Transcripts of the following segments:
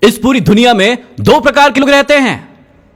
इस पूरी दुनिया में दो प्रकार के लोग रहते हैं।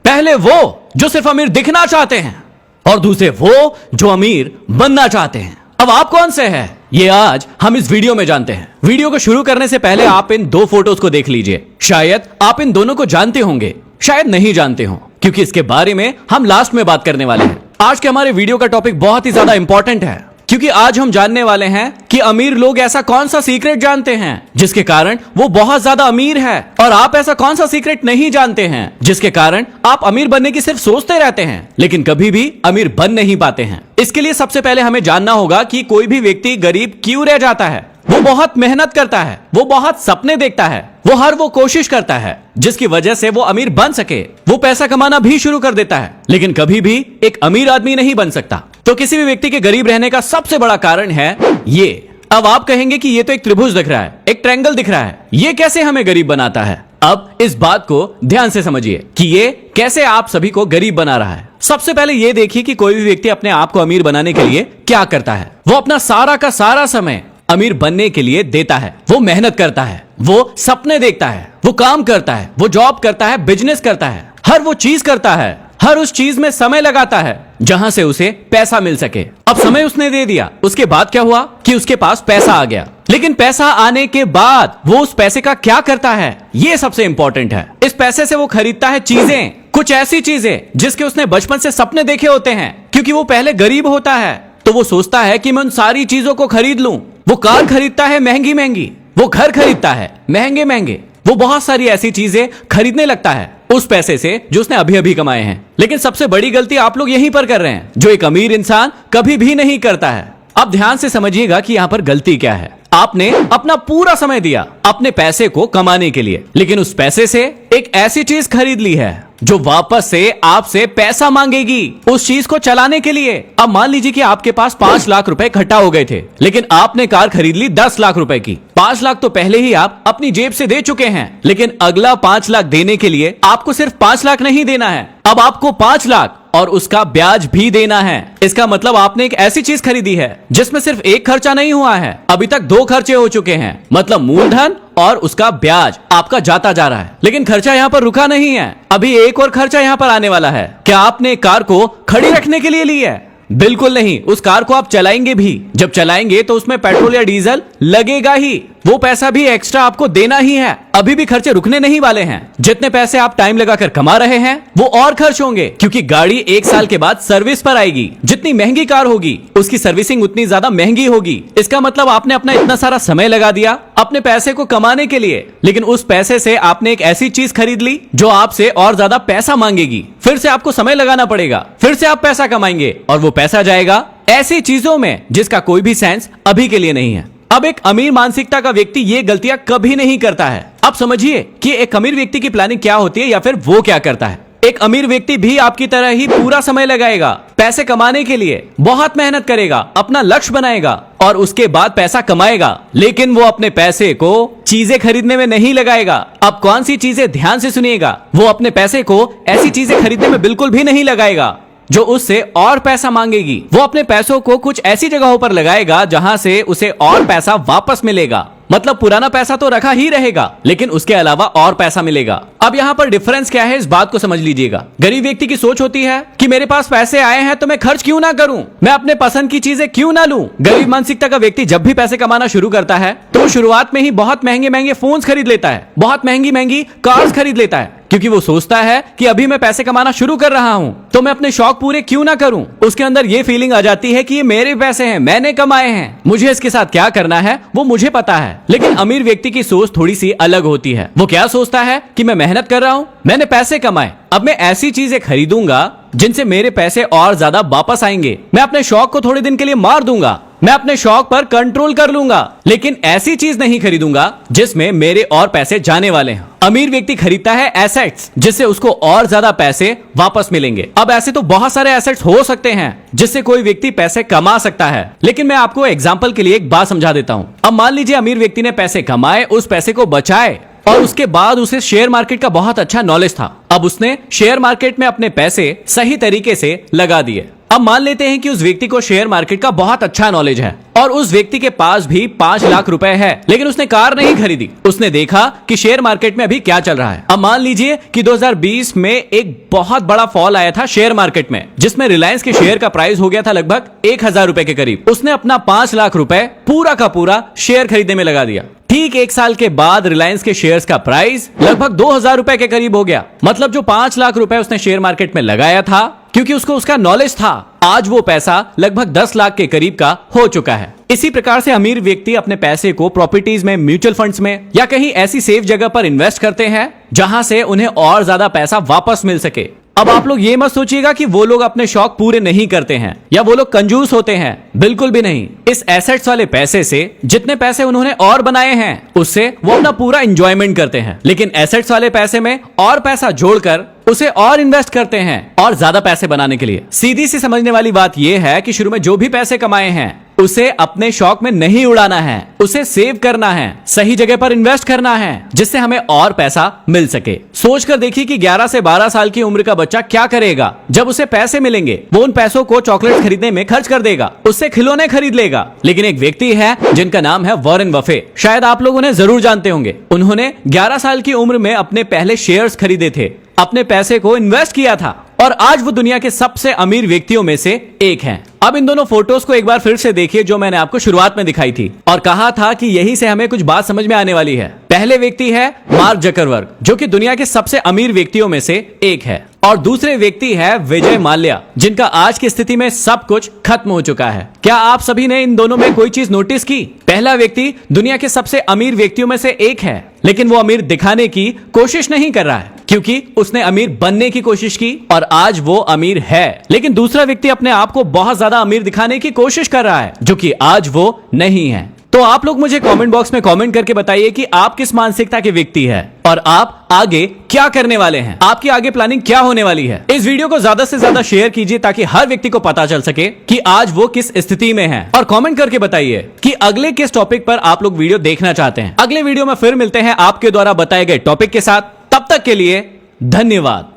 पहले वो जो सिर्फ अमीर दिखना चाहते हैं और दूसरे वो जो अमीर बनना चाहते हैं। अब आप कौन से हैं ये आज हम इस वीडियो में जानते हैं। वीडियो को शुरू करने से पहले आप इन दो फोटोज को देख लीजिए। शायद आप इन दोनों को जानते होंगे, शायद नहीं जानते हो, क्योंकि इसके बारे में हम लास्ट में बात करने वाले हैं। आज के हमारे वीडियो का टॉपिक बहुत ही ज्यादा इंपॉर्टेंट है, क्योंकि आज हम जानने वाले हैं कि अमीर लोग ऐसा कौन सा सीक्रेट जानते हैं जिसके कारण वो बहुत ज्यादा अमीर है, और आप ऐसा कौन सा सीक्रेट नहीं जानते हैं जिसके कारण आप अमीर बनने की सिर्फ सोचते रहते हैं लेकिन कभी भी अमीर बन नहीं पाते हैं। इसके लिए सबसे पहले हमें जानना होगा कि कोई भी व्यक्ति गरीब क्यों रह जाता है। वो बहुत मेहनत करता है, वो बहुत सपने देखता है, वो हर वो कोशिश करता है जिसकी वजह से वो अमीर बन सके। वो पैसा कमाना भी शुरू कर देता है लेकिन कभी भी एक अमीर आदमी नहीं बन सकता। तो किसी भी व्यक्ति के गरीब रहने का सबसे बड़ा कारण है ये। अब आप कहेंगे कि ये तो एक त्रिभुज दिख रहा है, एक ट्रायंगल दिख रहा है, ये कैसे हमें गरीब बनाता है। अब इस बात को ध्यान से समझिए कि ये कैसे आप सभी को गरीब बना रहा है। सबसे पहले ये देखिए कि कोई भी व्यक्ति अपने आप को अमीर बनाने के लिए क्या करता है। वो अपना सारा का सारा समय अमीर बनने के लिए देता है। वो मेहनत करता है, वो सपने देखता है, वो काम करता है, वो जॉब करता है, बिजनेस करता है, हर वो चीज करता है, हर उस चीज में समय लगाता है जहां से उसे पैसा मिल सके। अब समय उसने दे दिया, उसके बाद क्या हुआ कि उसके पास पैसा आ गया। लेकिन पैसा आने के बाद वो उस पैसे का क्या करता है, ये सबसे इंपॉर्टेंट है। इस पैसे से वो खरीदता है चीजें, कुछ ऐसी चीजें जिसके उसने बचपन से सपने देखे होते हैं। क्योंकि वो पहले गरीब होता है तो वो सोचता है कि मैं उन सारी चीजों को खरीद लूं। वो कार खरीदता है महंगी महंगी, वो घर खरीदता है महंगे महंगे, वो बहुत सारी ऐसी चीजें खरीदने लगता है उस पैसे से जो उसने अभी अभी कमाए हैं। लेकिन सबसे बड़ी गलती आप लोग यहीं पर कर रहे हैं, जो एक अमीर इंसान कभी भी नहीं करता है। अब ध्यान से समझिएगा कि यहां पर गलती क्या है। आपने अपना पूरा समय दिया अपने पैसे को कमाने के लिए, लेकिन उस पैसे से एक ऐसी चीज खरीद ली है जो वापस से आपसे पैसा मांगेगी उस चीज को चलाने के लिए। अब मान लीजिए कि आपके पास 5 लाख रुपए इकट्ठा हो गए थे, लेकिन आपने कार खरीद ली 10 लाख रुपए की। 5 लाख तो पहले ही आप अपनी जेब से दे चुके हैं, लेकिन अगला 5 लाख देने के लिए आपको सिर्फ 5 लाख नहीं देना है, अब आपको 5 लाख और उसका ब्याज भी देना है। इसका मतलब आपने एक ऐसी चीज खरीदी है जिसमें सिर्फ एक खर्चा नहीं हुआ है, अभी तक 2 खर्चे हो चुके हैं। मतलब मूलधन और उसका ब्याज आपका जाता जा रहा है। लेकिन खर्चा यहाँ पर रुका नहीं है, अभी एक और खर्चा यहाँ पर आने वाला है। क्या आपने कार को खड़ी रखने के लिए ली है? बिल्कुल नहीं। उस कार को आप चलाएंगे भी, जब चलाएंगे तो उसमें पेट्रोल या डीजल लगेगा ही, वो पैसा भी एक्स्ट्रा आपको देना ही है। अभी भी खर्चे रुकने नहीं वाले हैं। जितने पैसे आप टाइम लगाकर कमा रहे हैं वो और खर्च होंगे, क्योंकि गाड़ी 1 साल के बाद सर्विस पर आएगी। जितनी महंगी कार होगी उसकी सर्विसिंग उतनी ज्यादा महंगी होगी। इसका मतलब आपने अपना इतना सारा समय लगा दिया अपने पैसे को कमाने के लिए, लेकिन उस पैसे से आपने एक ऐसी चीज खरीद ली जो आपसे और ज्यादा पैसा मांगेगी। फिर से आपको समय लगाना पड़ेगा, फिर से आप पैसा कमाएंगे और वो पैसा जाएगा ऐसी चीजों में जिसका कोई भी सेंस अभी के लिए नहीं है। अब एक अमीर मानसिकता का व्यक्ति ये गलतियां कभी नहीं करता है। अब समझिए कि एक अमीर व्यक्ति की प्लानिंग क्या होती है या फिर वो क्या करता है। एक अमीर व्यक्ति भी आपकी तरह ही पूरा समय लगाएगा पैसे कमाने के लिए, बहुत मेहनत करेगा, अपना लक्ष्य बनाएगा और उसके बाद पैसा कमाएगा, लेकिन वो अपने पैसे को चीजें खरीदने में नहीं लगाएगा। अब कौन सी चीजें, ध्यान से सुनिएगा, वो अपने पैसे को ऐसी चीजें खरीदने में बिल्कुल भी नहीं लगाएगा जो उससे और पैसा मांगेगी। वो अपने पैसों को कुछ ऐसी जगहों पर लगाएगा जहां से उसे और पैसा वापस मिलेगा। मतलब पुराना पैसा तो रखा ही रहेगा, लेकिन उसके अलावा और पैसा मिलेगा। अब यहाँ पर डिफरेंस क्या है, इस बात को समझ लीजिएगा। गरीब व्यक्ति की सोच होती है कि मेरे पास पैसे आए हैं तो मैं खर्च क्यों ना करूं, मैं अपने पसंद की चीजें क्यों ना लूं। गरीब मानसिकता का व्यक्ति जब भी पैसे कमाना शुरू करता है तो वो शुरुआत में ही बहुत महंगे महंगे फोन्स खरीद लेता है, बहुत महंगी महंगी कार्स खरीद लेता है, क्योंकि वो सोचता है कि अभी मैं पैसे कमाना शुरू कर रहा हूं तो मैं अपने शौक पूरे क्यों ना करूं। उसके अंदर ये फीलिंग आ जाती है कि ये मेरे पैसे हैं, मैंने कमाए हैं, मुझे इसके साथ क्या करना है वो मुझे पता है। लेकिन अमीर व्यक्ति की सोच थोड़ी सी अलग होती है। वो क्या सोचता है कि मैं मेहनत कर रहा हूं, मैंने पैसे कमाए, अब मैं ऐसी चीजें खरीदूंगा जिनसे मेरे पैसे और ज्यादा वापस आएंगे। मैं अपने शौक को थोड़े दिन के लिए मार दूंगा, मैं अपने शौक पर कंट्रोल कर लूंगा, लेकिन ऐसी चीज नहीं खरीदूंगा जिसमें मेरे और पैसे जाने वाले हैं। अमीर व्यक्ति खरीदता है एसेट्स जिससे उसको और ज्यादा पैसे वापस मिलेंगे। अब ऐसे तो बहुत सारे एसेट्स हो सकते हैं जिससे कोई व्यक्ति पैसे कमा सकता है, लेकिन मैं आपको एग्जांपल के लिए एक बात समझा देता हूं। अब मान लीजिए अमीर व्यक्ति ने पैसे कमाए, उस पैसे को बचाए और उसके बाद उसे शेयर मार्केट का बहुत अच्छा नॉलेज था। अब उसने शेयर मार्केट में अपने पैसे सही तरीके से लगा दिए। अब मान लेते हैं कि उस व्यक्ति को शेयर मार्केट का बहुत अच्छा नॉलेज है और उस व्यक्ति के पास भी 5 लाख रुपए है, लेकिन उसने कार नहीं खरीदी। उसने देखा कि शेयर मार्केट में अभी क्या चल रहा है। अब मान लीजिए कि 2020 में एक बहुत बड़ा फॉल आया था शेयर मार्केट में, जिसमें रिलायंस के शेयर का प्राइस हो गया था लगभग 1000 रुपए के करीब। उसने अपना 5 लाख रुपए पूरा का पूरा शेयर खरीदने में लगा दिया। ठीक 1 साल के बाद रिलायंस के शेयर्स का प्राइस लगभग 2000 रुपए के करीब हो गया। मतलब जो 5 लाख रुपए उसने शेयर मार्केट में लगाया था, क्योंकि उसको उसका नॉलेज था, आज वो पैसा लगभग 10 लाख के करीब का हो चुका है। इसी प्रकार से अमीर व्यक्ति अपने पैसे को प्रॉपर्टीज में, म्यूचुअल फंड्स में या कहीं ऐसी सेफ जगह पर इन्वेस्ट करते हैं जहां से उन्हें और ज्यादा पैसा वापस मिल सके। अब आप लोग ये मत सोचिएगा कि वो लोग अपने शौक पूरे नहीं करते हैं या वो लोग कंजूस होते हैं, बिल्कुल भी नहीं। इस एसेट्स वाले पैसे से जितने पैसे उन्होंने और बनाए हैं उससे वो अपना पूरा एंजॉयमेंट करते हैं, लेकिन एसेट्स वाले पैसे में और पैसा जोड़कर उसे और इन्वेस्ट करते हैं और ज्यादा पैसे बनाने के लिए। सीधी सी समझने वाली बात यह है कि शुरू में जो भी पैसे कमाए हैं उसे अपने शौक में नहीं उड़ाना है, उसे सेव करना है, सही जगह पर इन्वेस्ट करना है जिससे हमें और पैसा मिल सके। सोच कर देखिए कि 11 से 12 साल की उम्र का बच्चा क्या करेगा जब उसे पैसे मिलेंगे। वो उन पैसों को चॉकलेट खरीदने में खर्च कर देगा, उससे खिलौने खरीद लेगा। लेकिन एक व्यक्ति है जिनका नाम है वॉरेन बफे, शायद आप लोग उन्हें जरूर जानते होंगे। उन्होंने 11 साल की उम्र में अपने पहले शेयर्स खरीदे थे, अपने पैसे को इन्वेस्ट किया था और आज वो दुनिया के सबसे अमीर व्यक्तियों में से एक हैं। अब इन दोनों फोटोज को एक बार फिर से देखिए जो मैंने आपको शुरुआत में दिखाई थी और कहा था कि यही से हमें कुछ बात समझ में आने वाली है। पहले व्यक्ति है मार्क जकरबर्ग, जो कि दुनिया के सबसे अमीर व्यक्तियों में से एक है, और दूसरे व्यक्ति है विजय माल्या, जिनका आज की स्थिति में सब कुछ खत्म हो चुका है। क्या आप सभी ने इन दोनों में कोई चीज नोटिस की? पहला व्यक्ति दुनिया के सबसे अमीर व्यक्तियों में से एक है, लेकिन वो अमीर दिखाने की कोशिश नहीं कर रहा है क्योंकि उसने अमीर बनने की कोशिश की और आज वो अमीर है। लेकिन दूसरा व्यक्ति अपने आप को बहुत ज्यादा अमीर दिखाने की कोशिश कर रहा है, जो कि आज वो नहीं है। तो आप लोग मुझे कमेंट बॉक्स में कमेंट करके बताइए कि आप किस मानसिकता के व्यक्ति हैं और आप आगे क्या करने वाले हैं, आपकी आगे प्लानिंग क्या होने वाली है। इस वीडियो को ज्यादा से ज्यादा शेयर कीजिए ताकि हर व्यक्ति को पता चल सके कि आज वो किस स्थिति में है, और कमेंट करके बताइए कि अगले किस टॉपिक पर आप लोग वीडियो देखना चाहते हैं। अगले वीडियो में फिर मिलते हैं आपके द्वारा बताए गए टॉपिक के साथ। तब तक के लिए धन्यवाद।